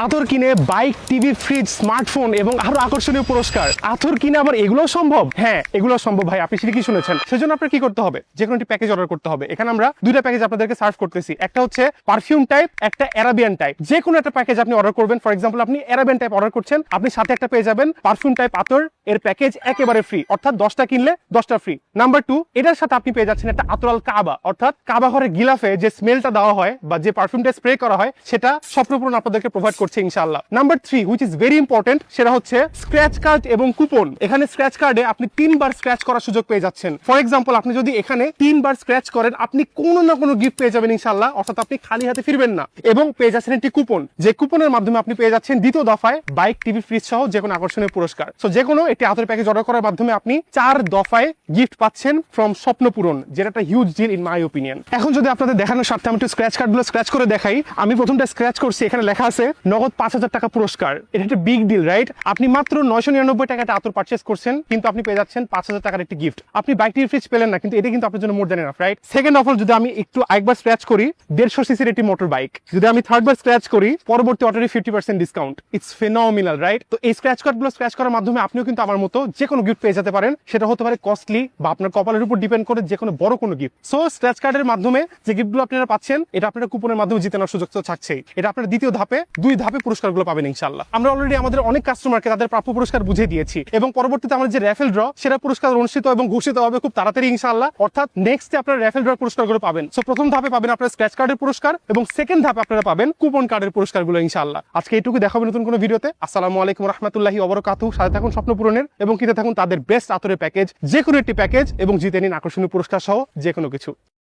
আতর কিনে bike, TV, fridge, smartphone এবং আরো আকর্ষণীয় পুরস্কার। আতর কিনে আবার এগুলো সম্ভব? হ্যাঁ, এগুলো সম্ভব ভাই, আপনি ঠিকই শুনেছেন। সেজন্য আপনার কি করতে হবে, যে কোনো একটি প্যাকেজ অর্ডার করতে হবে। এখানে আমরা দুইটা প্যাকেজ আপনাদেরকে সার্ভ করতেছি, একটা হচ্ছে পারফিউম টাইপ, একটা অ্যারাবিয়ান টাইপ। যে কোনো একটা প্যাকেজ আপনি অর্ডার করবেন। ফর এক্সাম্পল, আপনি অ্যারাবিয়ান টাইপ অর্ডার করছেন, আপনি সাথে একটা পেয়ে যাবেন পারফিউম টাইপ আতর এর প্যাকেজ একেবারে ফ্রি, অর্থাৎ 10টা কিনলে 10টা ফ্রি। নাম্বার 2, এটার সাথে আপনি পেয়ে যাচ্ছেন একটা আতরাল কাবা, অর্থাৎ কাবা ঘরের গিলাফে যে স্মেলটা দেওয়া হয় বা যে পারফিউমটা স্প্রে করা হয় সেটা স্বপ্নপূরণ আপনাদেরকে প্রোভাইড করছে ইনশাআল্লাহ। Number 3, which is very important, সেটা হচ্ছে স্ক্র্যাচ কার্ড এবং কুপন। এখানে স্ক্র্যাচ কার্ডে আপনি 3বার স্ক্র্যাচ করার সুযোগ পেয়ে যাচ্ছেন। ফর এক্সাম্পল, আপনি যদি এখানে 3বার স্ক্র্যাচ করেন, আপনি কোনো না কোনো গিফট পেয়ে যাবেন ইনশাআল্লাহ, অর্থাৎ আপনি খালি হাতে ফিরবেন না। এবং পেয়ে যাচ্ছেন একটি কুপন, যে কুপনের মাধ্যমে আপনি পেয়ে যাচ্ছেন দ্বিতীয় দফায় বাইক, টিভি, ফ্রিজ সহ যে কোনো আকর্ষণীয় পুরস্কার। সো যে কোনো একটি আতর প্যাকেজ অর্ডার করার মাধ্যমে আপনি 4 দফায় গিফট পাচ্ছেন ফ্রম স্বপ্নপূরণ, যেটা একটা huge deal in my opinion. এখন যদি আপনাদের দেখানোর স্বার্থে আমি একটু স্ক্র্যাচ কার্ডগুলো স্ক্র্যাচ করে দেখাই। আমি প্রথমটা স্ক্র্যাচ করছি, এখানে লেখা আছে নগদ 5000 টাকা পুরস্কার। এটা একটা বিগ ডিল, রাইট? আপনি মাত্র 999 টাকাটা আতর পারচেস করছেন, কিন্তু আপনি পেয়ে যাচ্ছেন 5000 টাকার একটি গিফট। আপনি বাইক, টিভি, ফ্রিজ পেলেন না, কিন্তু এটা কিন্তু আপনার জন্য more than enough, right? Second of all, যদি আমি একটু একবার স্ক্র্যাচ করি, 150 সিসির একটি মোটর বাইক। যদি আমি থার্ডবার স্ক্র্যাচ করি, পরবর্তী অর্ডারে 50% ডিসকাউন্ট। It's ফেনোমিনাল, right? তো এই স্ক্র্যাচ কার্ডগুলো স্ক্র্যাচ করার মাধ্যমে আপনিও কিন্তু আমার মতো যে কোনো গিফট পেয়ে যেতে পারেন। সেটা হতে পারে কস্টলি বা আপনার কপালের উপর ডিপেন্ড করে যে কোনো বড় কোনো গিফট। সো স্ক্র্যাচ কার্ডের মাধ্যমে যে গিফটগুলো আপনারা পাচ্ছেন, এটা আপনারা কুপনের মাধ্যমে জিতানোর সুযোগ তো থাকছেই। এটা আপনারা দ্বিতীয় ধাপে 2 ধাপে পুরস্কারগুলো পাবেন ইনশাআল্লাহ। আমরা অলরেডি আমাদের অনেক কাস্টমারকে তাদের প্রাপ্য পুরস্কার বুঝিয়ে দিয়েছি, এবং পরবর্তীতে আমরা যে র্যাফেল ড্র, সেটা পুরস্কার অনুষ্ঠিত এবং ঘোষিত হবে খুব তাড়াতাড়ি ইনশাআল্লাহ। অর্থাৎ নেক্সটে আপনারা র্যাফেল ড্র পুরস্কারগুলো পাবেন। সো প্রথম ধাপে পাবেন আপনারা স্ক্র্যাচ কার্ডের পুরস্কার, এবং সেকেন্ড ধাপে আপনারা পাবেন কুপন কার্ডের পুরস্কারগুলো ইনশাআল্লাহ। আজকে এইটুকু, দেখাবেন নতুন কোনো ভিডিওতে। আসসালামু আলাইকুম রাহমাতুল্লাহি ওয়া বারাকাতুহু। সাথে থাকুন স্বপ্নপূরণের এবং কিনতে থাকুন তাদের বেস্ট আতরের প্যাকেজ, যে কোনো একটি প্যাকেজ, এবং জিতে নিন আকর্ষণীয় পুরস্কার সহ যে কোনো কিছু।